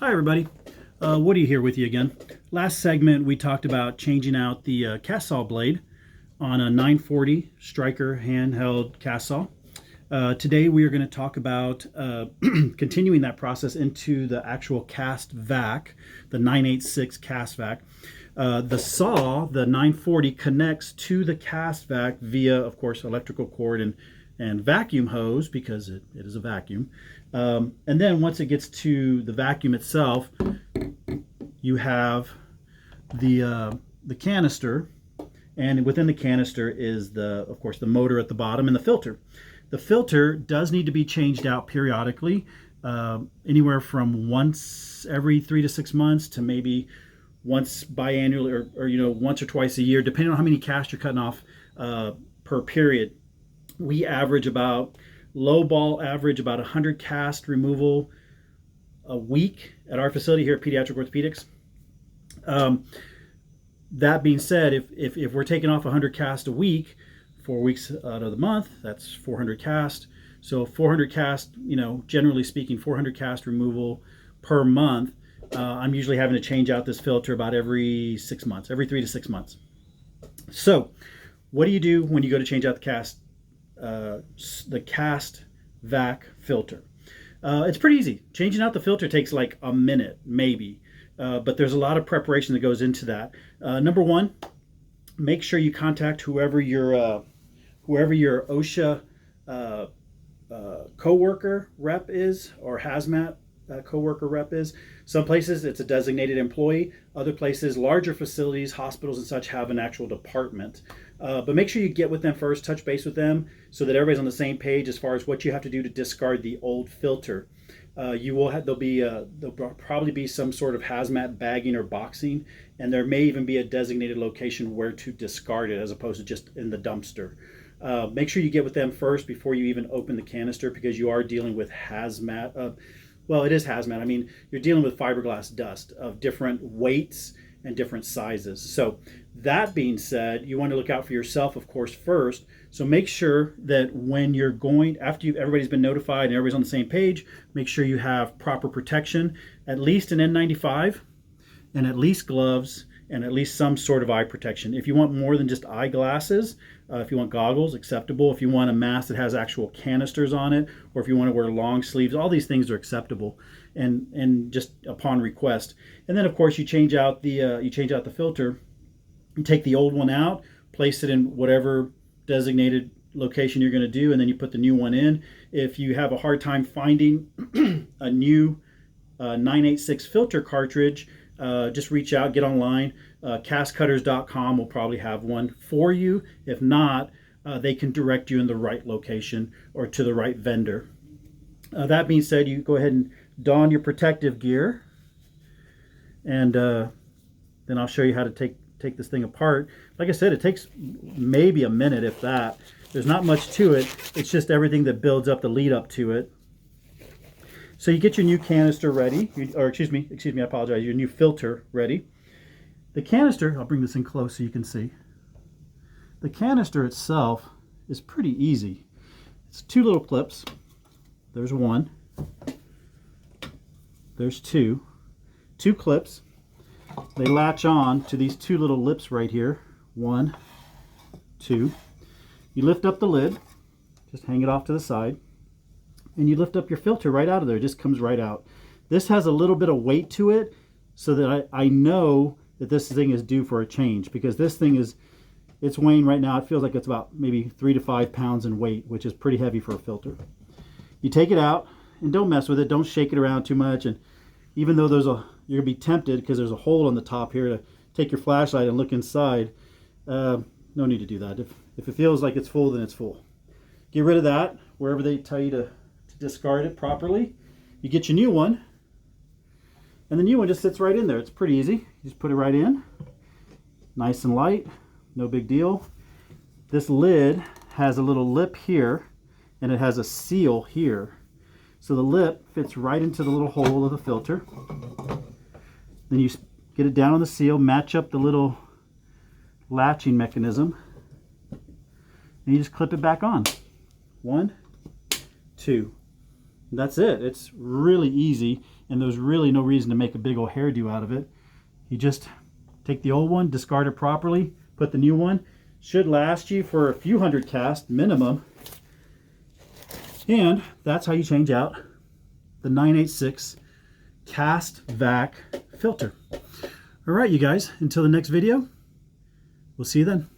Hi everybody, Woody here with you again. Last segment we talked about changing out the cast saw blade on a 940 Striker handheld cast saw. Today we are going to talk about continuing that process into the actual CastVac, the 986 CastVac. The saw, the 940, connects to the CastVac via, of course, electrical cord and vacuum hose because it is a vacuum. And then once it gets to the vacuum itself, you have the canister, and within the canister is of course, the motor at the bottom and the filter. The filter does need to be changed out periodically, anywhere from once every 3 to 6 months to maybe once biannually, or once or twice a year, depending on how many casts you're cutting off per period. We average about low ball average about 100 cast removal a week at our facility here at Pediatric Orthopedics. That being said, if we're taking off 100 cast a week, 4 weeks out of the month, that's 400 cast. So 400 cast, generally speaking, 400 cast removal per month. I'm usually having to change out this filter about every 6 months, every 3 to 6 months. So what do you do when you go to change out the CastVac filter? It's pretty easy. Changing out the filter takes like a minute, maybe, but there's a lot of preparation that goes into that. Number one, make sure you contact whoever your OSHA coworker rep is, or hazmat coworker rep is. Some places it's a designated employee. Other places, larger facilities, hospitals and such, have an actual department. But make sure you get with them first, touch base with them, so that everybody's on the same page as far as what you have to do to discard the old filter. There'll probably be some sort of hazmat bagging or boxing, and there may even be a designated location where to discard it, as opposed to just in the dumpster. Make sure you get with them first before you even open the canister, because you are dealing with hazmat. Well, it is hazmat. I mean, you're dealing with fiberglass dust of different weights and different sizes. So that being said, you want to look out for yourself, of course, first. So make sure that when you're going, everybody's been notified and everybody's on the same page, make sure you have proper protection, at least an N95 and at least gloves and at least some sort of eye protection. If you want more than just eyeglasses, if you want goggles, acceptable. If you want a mask that has actual canisters on it, or if you want to wear long sleeves, all these things are acceptable, and just upon request. And then, of course, you change out the filter. You take the old one out, place it in whatever designated location you're going to do, and then you put the new one in. If you have a hard time finding a new 986 filter cartridge, just reach out, get online. Castcutters.com will probably have one for you. If not, they can direct you in the right location or to the right vendor. That being said, you go ahead and don your protective gear, and then I'll show you how to take this thing apart. Like I said, it takes maybe a minute, if that. There's not much to it. It's just everything that builds up the lead up to it. So you get your new canister ready, excuse me, I apologize, your new filter ready. The canister, I'll bring this in close so you can see. The canister itself is pretty easy. It's 2 little clips. There's one. There's two. 2 clips. They latch on to these 2 little lips right here. 1, 2. You lift up the lid, just hang it off to the side, and you lift up your filter right out of there. It just comes right out. This has a little bit of weight to it, so that I know that this thing is due for a change, because this thing it's weighing right now, it feels like it's about maybe 3 to 5 pounds in weight, which is pretty heavy for a filter. You take it out, and don't mess with it, don't shake it around too much. And even though you're gonna be tempted, because there's a hole on the top here, to take your flashlight and look inside, no need to do that. If it feels like it's full, then it's full. Get rid of that wherever they tell you to discard it properly. You get your new one, and the new one just sits right in there. It's pretty easy. You just put it right in, nice and light, no big deal. This lid has a little lip here, and it has a seal here. So the lip fits right into the little hole of the filter. Then you get it down on the seal, match up the little latching mechanism, and you just clip it back on. 1, 2. That's it. It's really easy, and there's really no reason to make a big old hairdo out of it. You just take the old one, discard it properly, put the new one. Should last you for a few hundred casts minimum. And that's how you change out the 986 CastVac filter. All right, you guys, until the next video, we'll see you then.